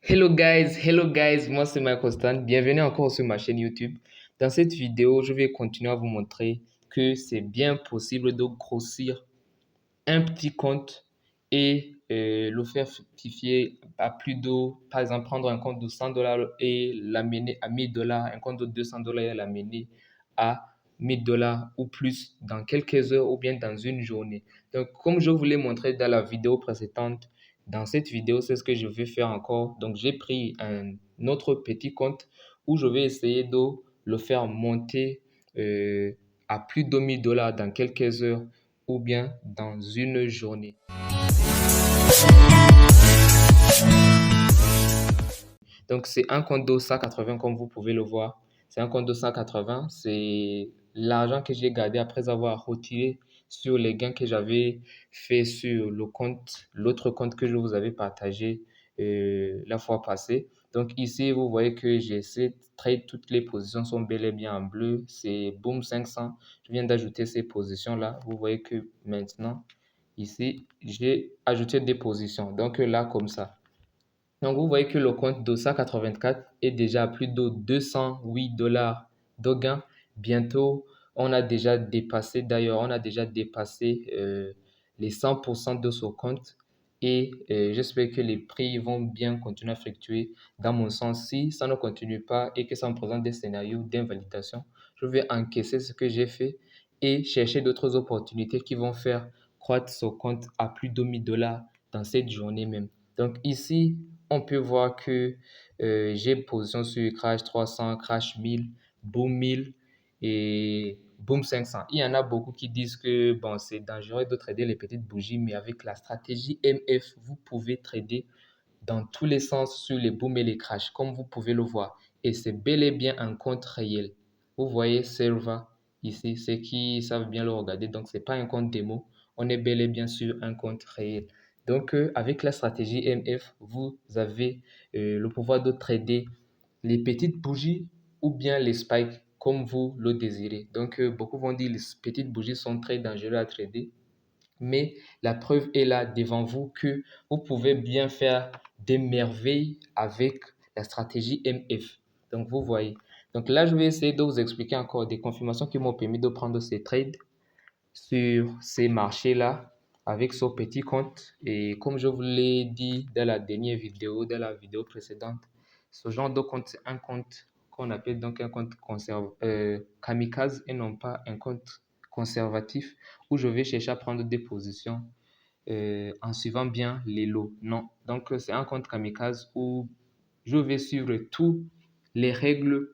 Hello guys, moi c'est Mike Constant. Bienvenue encore sur ma chaîne YouTube. Dans cette vidéo, je vais continuer à vous montrer que c'est bien possible de grossir un petit compte et le faire fructifier à plus d'eau. Par exemple, prendre un compte de $100 et l'amener à $1000, un compte de $200 et l'amener à $1000 ou plus dans quelques heures ou bien dans une journée. Donc, comme je vous l'ai montré dans la vidéo précédente, dans cette vidéo, c'est ce que je vais faire encore. Donc, j'ai pris un autre petit compte où je vais essayer de le faire monter à plus de $1000 dans quelques heures ou bien dans une journée. Donc, c'est un compte de 180 comme vous pouvez le voir. C'est un compte de 180. C'est l'argent que j'ai gardé après avoir retiré sur les gains que j'avais fait sur le compte, l'autre compte que je vous avais partagé la fois passée. Donc ici, vous voyez que j'ai ces trades, toutes les positions sont bel et bien en bleu. C'est Boom 500. Je viens d'ajouter ces positions-là. Vous voyez que maintenant, ici, j'ai ajouté des positions. Donc là, comme ça. Donc, vous voyez que le compte de 184 est déjà à plus de $208 de gain. Bientôt, on a déjà dépassé les 100% de ce compte et j'espère que les prix vont bien continuer à fluctuer. Dans mon sens, si ça ne continue pas et que ça me présente des scénarios d'invalidation, je vais encaisser ce que j'ai fait et chercher d'autres opportunités qui vont faire croître ce compte à plus de $1000 dans cette journée même. Donc ici, on peut voir que j'ai position sur Crash 300, Crash 1000, Boom 1000 et Boom 500. Il y en a beaucoup qui disent que bon, c'est dangereux de trader les petites bougies, mais avec la stratégie MF, vous pouvez trader dans tous les sens sur les booms et les crashs, comme vous pouvez le voir. Et c'est bel et bien un compte réel. Vous voyez Serva ici, ceux qui savent bien le regarder. Donc, ce n'est pas un compte démo. On est bel et bien sur un compte réel. Donc, avec la stratégie MF, vous avez le pouvoir de trader les petites bougies ou bien les spikes comme vous le désirez. Donc, beaucoup vont dire que les petites bougies sont très dangereuses à trader. Mais la preuve est là devant vous que vous pouvez bien faire des merveilles avec la stratégie MF. Donc, vous voyez. Donc là, je vais essayer de vous expliquer encore des confirmations qui m'ont permis de prendre ces trades sur ces marchés-là avec ce petit compte. Et comme je vous l'ai dit dans la dernière vidéo, dans la vidéo précédente, ce genre de compte, c'est un compte qu'on appelle donc un compte kamikaze et non pas un compte conservatif où je vais chercher à prendre des positions en suivant bien les lots. Non. Donc, c'est un compte kamikaze où je vais suivre toutes les règles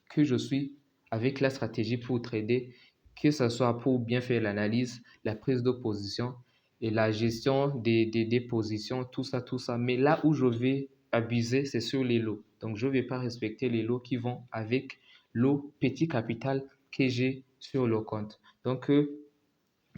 que je suis avec la stratégie pour trader, que ce soit pour bien faire l'analyse, la prise de position et la gestion des positions, tout ça, tout ça. Mais là où je vais abuser, c'est sur les lots. Donc, je ne vais pas respecter les lots qui vont avec le petit capital que j'ai sur le compte. Donc,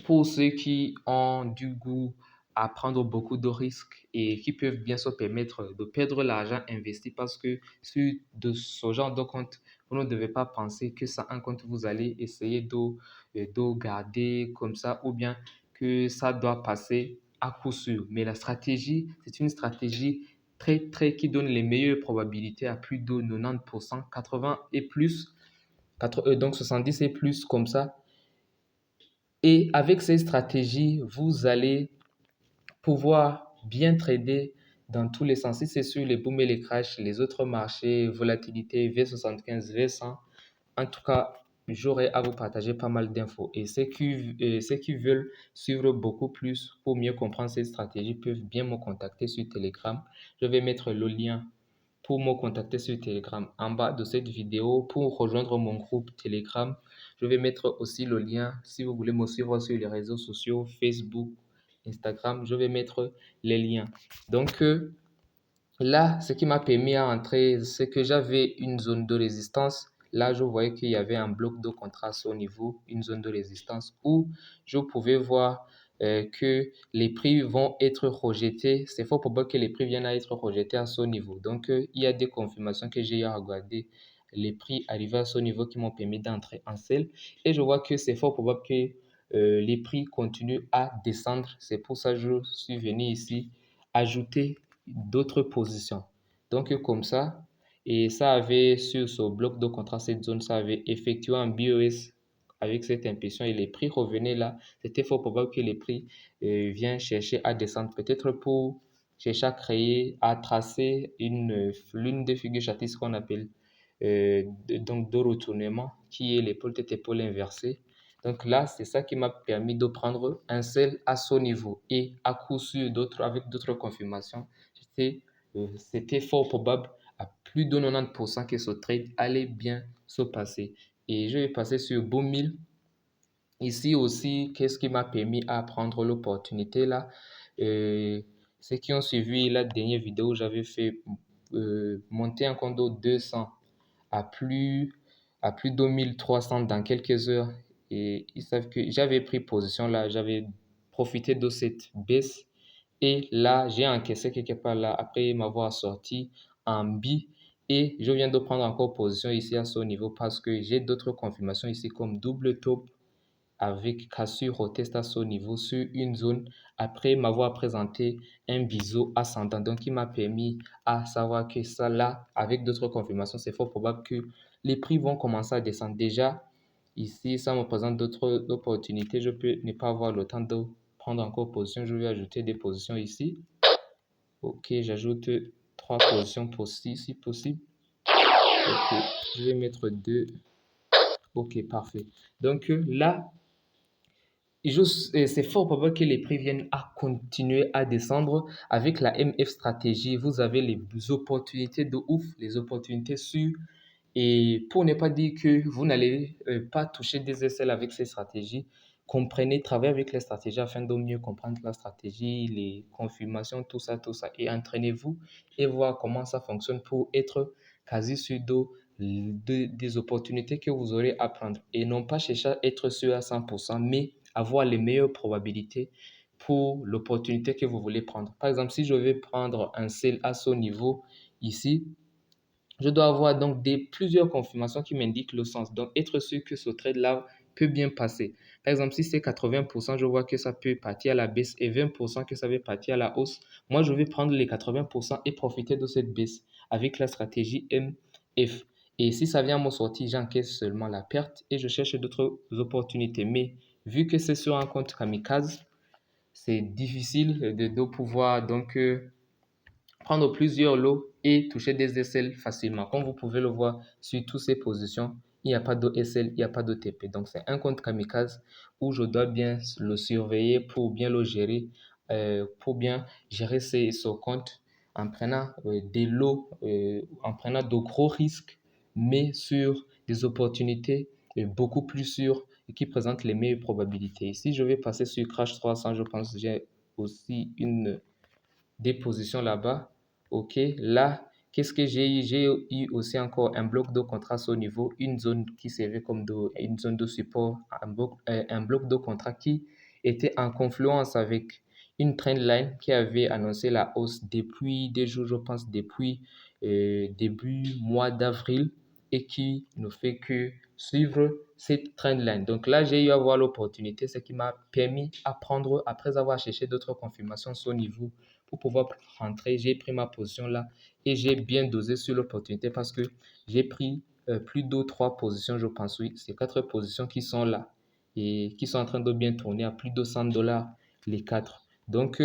pour ceux qui ont du goût à prendre beaucoup de risques et qui peuvent bien se permettre de perdre l'argent investi parce que sur de ce genre de compte, vous ne devez pas penser que ça un compte vous allez essayer de garder comme ça ou bien que ça doit passer à coup sûr. Mais la stratégie, c'est une stratégie très qui donne les meilleures probabilités à plus de 90%, 80 et plus, donc 70 et plus comme ça. Et avec ces stratégies, vous allez pouvoir bien trader dans tous les sens. Si c'est sur les booms et les crashs, les autres marchés, volatilité, V75, V100, en tout cas, j'aurai à vous partager pas mal d'infos. Et ceux qui veulent suivre beaucoup plus pour mieux comprendre ces stratégies peuvent bien me contacter sur Telegram. Je vais mettre le lien pour me contacter sur Telegram en bas de cette vidéo. Pour rejoindre mon groupe Telegram, je vais mettre aussi le lien si vous voulez me suivre sur les réseaux sociaux, Facebook, Instagram. Je vais mettre les liens. Donc là, ce qui m'a permis à entrer, c'est que j'avais une zone de résistance. Là, je voyais qu'il y avait un bloc de contrat au niveau, une zone de résistance où je pouvais voir que les prix vont être rejetés. C'est fort probable que les prix viennent à être rejetés à ce niveau. Donc, il y a des confirmations que j'ai regardées. Les prix arrivés à ce niveau qui m'ont permis d'entrer en sell. Et je vois que c'est fort probable que les prix continuent à descendre. C'est pour ça que je suis venu ici ajouter d'autres positions. Donc comme ça, et ça avait sur ce bloc de contrat, cette zone, ça avait effectué un BOS avec cette impulsion et les prix revenaient là. C'était fort probable que les prix viennent chercher à descendre, peut-être pour chercher à créer, à tracer l'une des figures châtisses qu'on appelle donc de retournement, qui est l'épaule tête épaule inversée. Donc là, c'est ça qui m'a permis de prendre un sel à ce niveau et à coup sûr avec d'autres confirmations. C'était fort probable à plus de 90% que ce trade allait bien se passer. Et je vais passer sur Boom 1000. Ici aussi, qu'est-ce qui m'a permis à prendre l'opportunité là? Euh, Ceux qui ont suivi la dernière vidéo, j'avais fait monter un condo 200 à plus de 1300 dans quelques heures. Et ils savent que j'avais pris position là, j'avais profité de cette baisse. Et là, j'ai encaissé quelque part là après m'avoir sorti en B. Et je viens de prendre encore position ici à ce niveau parce que j'ai d'autres confirmations ici comme double top avec cassure au test à ce niveau sur une zone après m'avoir présenté un biseau ascendant. Donc, il m'a permis à savoir que ça là, avec d'autres confirmations, c'est fort probable que les prix vont commencer à descendre. Déjà, ici, ça me présente d'autres opportunités. Je peux ne pas avoir le temps de prendre encore position. Je vais ajouter des positions ici. Ok, j'ajoute trois positions possibles si possible. Ok, je vais mettre deux. Ok, parfait. Donc là, c'est fort probable que les prix viennent à continuer à descendre. Avec la MF stratégie, vous avez les opportunités de ouf, les opportunités sûres. Et pour ne pas dire que vous n'allez pas toucher des SL avec ces stratégies, comprenez, travaillez avec les stratégies afin de mieux comprendre la stratégie, les confirmations, tout ça. Et entraînez-vous et voir comment ça fonctionne pour être quasi sûr des opportunités que vous aurez à prendre. Et non pas chercher à être sûr à 100%, mais avoir les meilleures probabilités pour l'opportunité que vous voulez prendre. Par exemple, si je vais prendre un sell à ce niveau ici, je dois avoir donc plusieurs confirmations qui m'indiquent le sens. Donc, être sûr que ce trade-là peut bien passer. Par exemple, si c'est 80%, je vois que ça peut partir à la baisse et 20% que ça va partir à la hausse. Moi, je vais prendre les 80% et profiter de cette baisse avec la stratégie MF. Et si ça vient à me sortir, j'encaisse seulement la perte et je cherche d'autres opportunités. Mais vu que c'est sur un compte kamikaze, c'est difficile de pouvoir donc prendre plusieurs lots et toucher des SL facilement. Comme vous pouvez le voir sur toutes ces positions, il n'y a pas de SL, il n'y a pas de TP. Donc, c'est un compte kamikaze où je dois bien le surveiller pour bien le gérer, pour bien gérer ce compte en prenant des lots, en prenant de gros risques, mais sur des opportunités beaucoup plus sûres et qui présentent les meilleures probabilités. Si je vais passer sur Crash 300, je pense que j'ai aussi une des positions là-bas. OK, là, qu'est-ce que j'ai eu? J'ai eu aussi encore un bloc de contraste au niveau, une zone qui servait comme une zone de support, un bloc de contrat qui était en confluence avec une trendline qui avait annoncé la hausse depuis des jours, je pense, depuis début mois d'avril et qui ne fait que suivre cette trendline. Donc là, j'ai eu à voir l'opportunité, ce qui m'a permis à prendre, après avoir cherché d'autres confirmations sur niveau, pour pouvoir rentrer. J'ai pris ma position là et j'ai bien dosé sur l'opportunité parce que j'ai pris plus de trois positions, je pense. Oui, c'est quatre positions qui sont là et qui sont en train de bien tourner à plus de 100 $ les quatre. Donc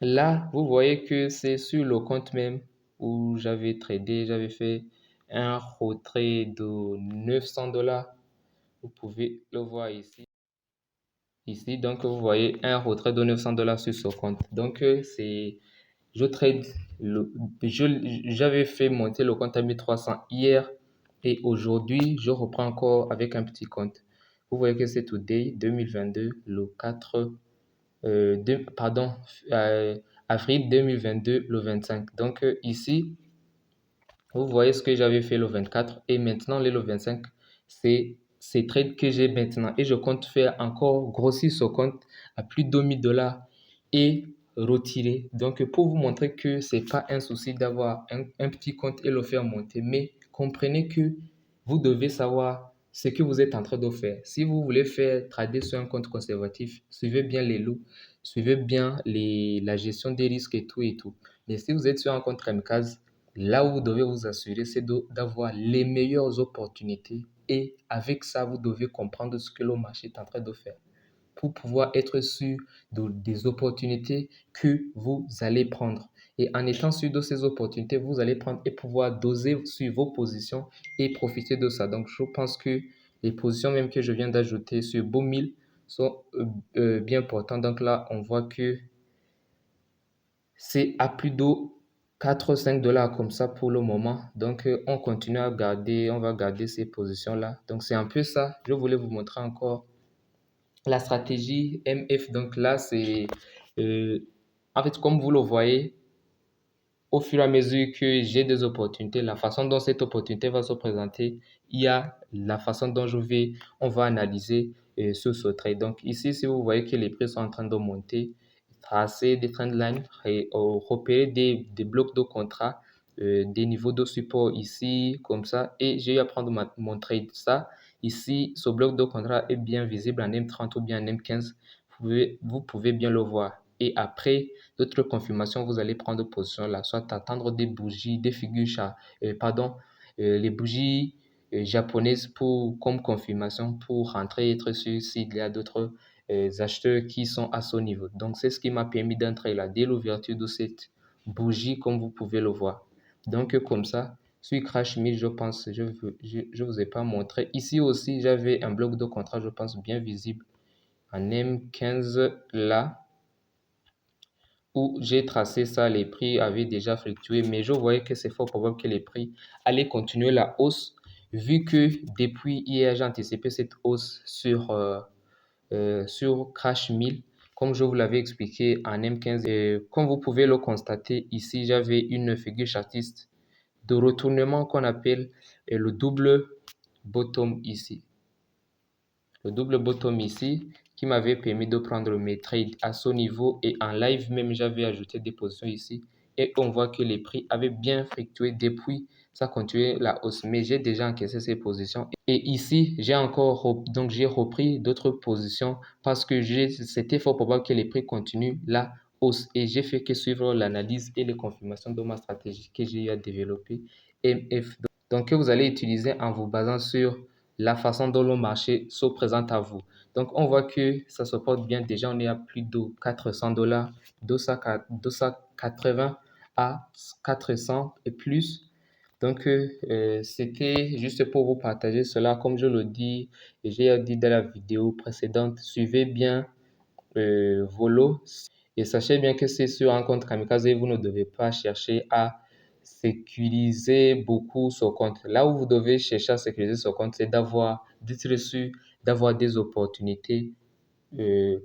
là, vous voyez que c'est sur le compte même où j'avais tradé, j'avais fait un retrait de 900 $. Vous pouvez le voir ici. Ici, donc, vous voyez un retrait de 900 $ sur ce compte. Donc, je trade, j'avais fait monter le compte à 1300 hier et aujourd'hui, je reprends encore avec un petit compte. Vous voyez que c'est Today 2022, le 4, pardon, euh, avril 2022, le 25. Donc, ici, vous voyez ce que j'avais fait le 24 et maintenant le 25, c'est ces trades que j'ai maintenant et je compte faire encore grossir ce compte à plus de 1000 $ et retirer. Donc pour vous montrer que c'est pas un souci d'avoir un petit compte et le faire monter, mais comprenez que vous devez savoir ce que vous êtes en train de faire. Si vous voulez faire trader sur un compte conservatif, suivez bien les lots, suivez bien la gestion des risques et tout et tout. Mais si vous êtes sur un compte kamikaze, là où vous devez vous assurer, c'est d'avoir les meilleures opportunités. Et avec ça, vous devez comprendre ce que le marché est en train de faire pour pouvoir être sûr des opportunités que vous allez prendre. Et en étant sûr de ces opportunités, vous allez prendre et pouvoir doser sur vos positions et profiter de ça. Donc, je pense que les positions même que je viens d'ajouter sur Boomil sont bien importantes. Donc là, on voit que c'est à plus de 4 ou 5 $ comme ça pour le moment. Donc, on continue à garder, on va garder ces positions-là. Donc, c'est un peu ça. Je voulais vous montrer encore la stratégie MF. Donc là, c'est euh, en fait, comme vous le voyez, au fur et à mesure que j'ai des opportunités, la façon dont cette opportunité va se présenter, il y a la façon dont on va analyser ce trade. Donc ici, si vous voyez que les prix sont en train de monter, tracer des trendlines et repérer des blocs de contrat, des niveaux de support ici, comme ça, et j'ai eu à prendre mon trade. Ça, ici, ce bloc de contrat est bien visible en M30 ou bien en M15. Vous pouvez bien le voir. Et après, d'autres confirmations, vous allez prendre position là, soit attendre des bougies, des figures, les bougies japonaises comme confirmation pour rentrer et être sûr s'il y a d'autres acheteurs qui sont à ce niveau. Donc, c'est ce qui m'a permis d'entrer là dès l'ouverture de cette bougie, comme vous pouvez le voir. Donc, comme ça, sur Crash 1000, je pense, je vous ai pas montré. Ici aussi, j'avais un bloc de contrat, je pense, bien visible en M15 là où j'ai tracé ça, les prix avaient déjà fluctué, mais je voyais que c'est fort probable que les prix allaient continuer la hausse, vu que depuis hier, j'ai anticipé cette hausse sur Crash 1000, comme je vous l'avais expliqué en M15. Et comme vous pouvez le constater, ici, j'avais une figure chartiste de retournement qu'on appelle le double bottom ici. Le double bottom ici qui m'avait permis de prendre mes trades à ce niveau, et en live même j'avais ajouté des positions ici et on voit que les prix avaient bien fluctué depuis, ça continuait la hausse, mais j'ai déjà encaissé ces positions et ici j'ai repris d'autres positions parce que c'était fort probable que les prix continuent la hausse et j'ai fait que suivre l'analyse et les confirmations de ma stratégie que j'ai eu à développer MF, donc que vous allez utiliser en vous basant sur la façon dont le marché se présente à vous. Donc, on voit que ça se porte bien. Déjà, on est à plus de 400 $, 280 à 400 et plus. Donc, c'était juste pour vous partager cela. Comme je le dis, et j'ai dit dans la vidéo précédente, suivez bien Volo. Et sachez bien que c'est sur un compte Kamikaze, vous ne devez pas chercher à sécuriser beaucoup ce compte. Là où vous devez chercher à sécuriser ce compte, c'est d'être sûr d'avoir des opportunités euh,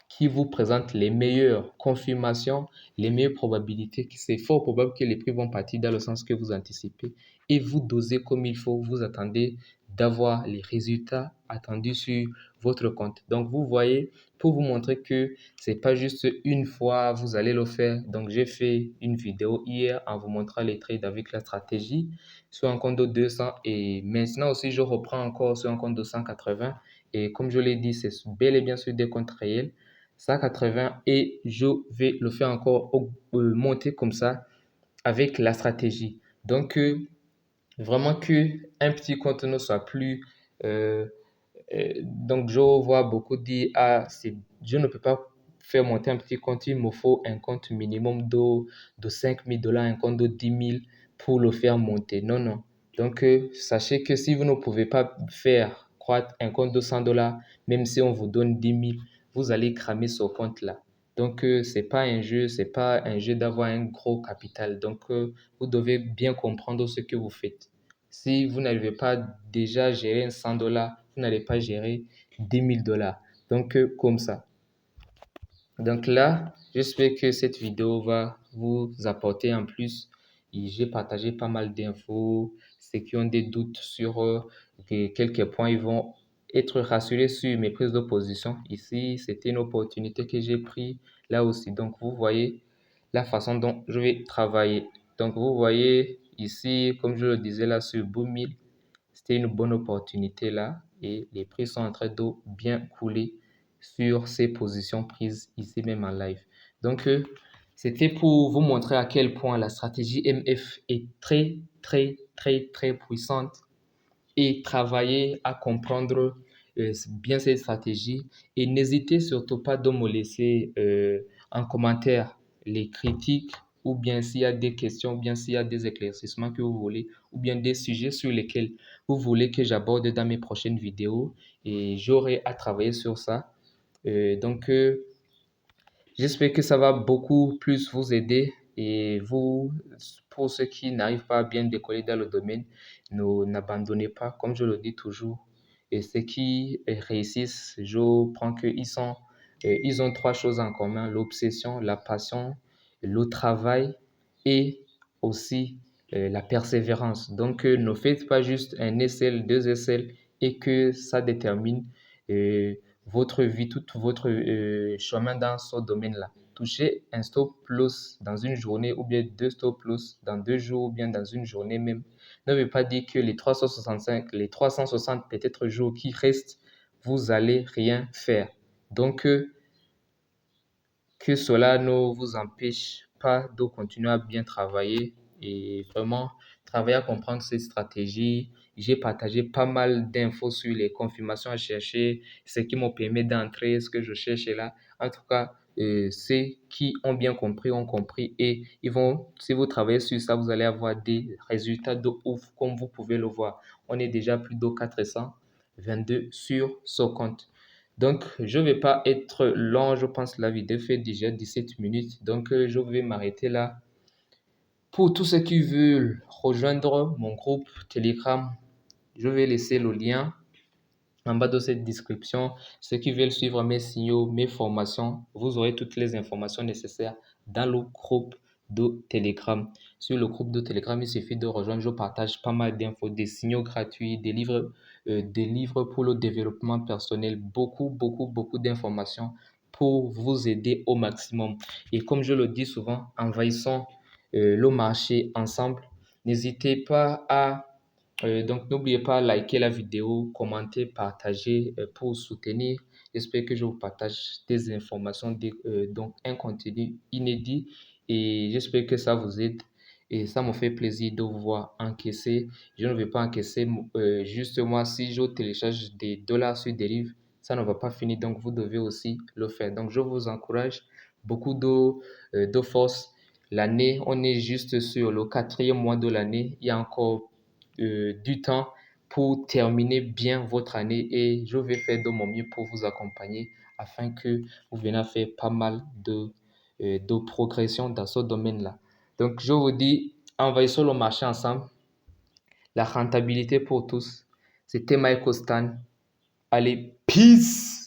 qui vous présente les meilleures confirmations, les meilleures probabilités. C'est fort probable que les prix vont partir dans le sens que vous anticipez et vous dosez comme il faut. Vous attendez d'avoir les résultats attendus sur votre compte. Donc, vous voyez, pour vous montrer que c'est pas juste une fois, vous allez le faire. Donc, j'ai fait une vidéo hier en vous montrant les trades avec la stratégie sur un compte de 200 et maintenant aussi, je reprends encore sur un compte de 180. Et comme je l'ai dit, c'est bel et bien sur des comptes réels. 180 et je vais le faire encore monter comme ça avec la stratégie. Donc, vraiment que un petit compte ne soit plus. Donc, je vois beaucoup dire, ah, je ne peux pas faire monter un petit compte, il me faut un compte minimum de 5 000 $, un compte de 10 000 pour le faire monter. Non, non. Donc, sachez que si vous ne pouvez pas faire croître un compte de 100 $, même si on vous donne 10 000, vous allez cramer ce compte-là. Donc, c'est pas un jeu, c'est pas un jeu d'avoir un gros capital. Donc, vous devez bien comprendre ce que vous faites. Si vous n'arrivez pas déjà à gérer 100 $, vous n'allez pas gérer 10 000 $. Donc, comme ça. Donc là, j'espère que cette vidéo va vous apporter en plus. J'ai partagé pas mal d'infos. Ceux qui ont des doutes sur quelques points, ils vont être rassurés sur mes prises de position. Ici, c'était une opportunité que j'ai prise là aussi. Donc, vous voyez la façon dont je vais travailler. Donc, vous voyez ici, comme je le disais là sur Boomil, c'était une bonne opportunité là et les prix sont en train de bien couler sur ces positions prises ici même en live. Donc, C'était pour vous montrer à quel point la stratégie MF est très, très, très, très puissante et travailler à comprendre bien cette stratégie. Et n'hésitez surtout pas de me laisser en commentaire les critiques ou bien s'il y a des questions, ou bien s'il y a des éclaircissements que vous voulez, ou bien des sujets sur lesquels vous voulez que j'aborde dans mes prochaines vidéos. Et j'aurai à travailler sur ça. Donc, j'espère que ça va beaucoup plus vous aider et vous, pour ceux qui n'arrivent pas à bien décoller dans le domaine, n'abandonnez pas, comme je le dis toujours. Et ceux qui réussissent, je prends ils ont trois choses en commun, l'obsession, la passion, le travail et aussi la persévérance. Donc, ne faites pas juste un SL, deux SL et que ça détermine euh, votre vie, tout votre chemin dans ce domaine-là. Toucher un stop loss dans une journée ou bien deux stop loss dans 2 jours ou bien dans une journée même ne veut pas dire que les 365, les 360 peut-être jours qui restent, vous allez rien faire. Donc, que cela ne vous empêche pas de continuer à bien travailler et vraiment travailler à comprendre ces stratégies. J'ai partagé pas mal d'infos sur les confirmations à chercher, ce qui me permet d'entrer, ce que je cherche là. En tout cas, ceux qui ont bien compris ont compris et ils vont, si vous travaillez sur ça, vous allez avoir des résultats de ouf, comme vous pouvez le voir. On est déjà plus de 422 sur ce compte. Donc, je ne vais pas être long. Je pense que la vidéo fait déjà 17 minutes. Donc, je vais m'arrêter là. Pour tous ceux qui veulent rejoindre mon groupe Telegram, je vais laisser le lien en bas de cette description. Ceux qui veulent suivre mes signaux, mes formations, vous aurez toutes les informations nécessaires dans le groupe de Telegram. Sur le groupe de Telegram, il suffit de rejoindre. Je partage pas mal d'infos, des signaux gratuits, des livres pour le développement personnel, beaucoup, beaucoup, beaucoup d'informations pour vous aider au maximum. Et comme je le dis souvent, envahissons le marché ensemble. N'hésitez pas à donc, n'oubliez pas de liker la vidéo, commenter, partager pour soutenir. J'espère que je vous partage des informations, donc un contenu inédit et j'espère que ça vous aide et ça me fait plaisir de vous voir encaisser. Je ne vais pas encaisser juste moi si je télécharge des dollars sur des livres, ça ne va pas finir. Donc, vous devez aussi le faire. Donc, je vous encourage beaucoup de force. L'année, on est juste sur le 4e mois de l'année. Il y a encore du temps pour terminer bien votre année et je vais faire de mon mieux pour vous accompagner afin que vous veniez à faire pas mal de progression dans ce domaine-là. Donc, je vous dis, envahissons le marché ensemble. La rentabilité pour tous. C'était Mike Stan. Allez, peace!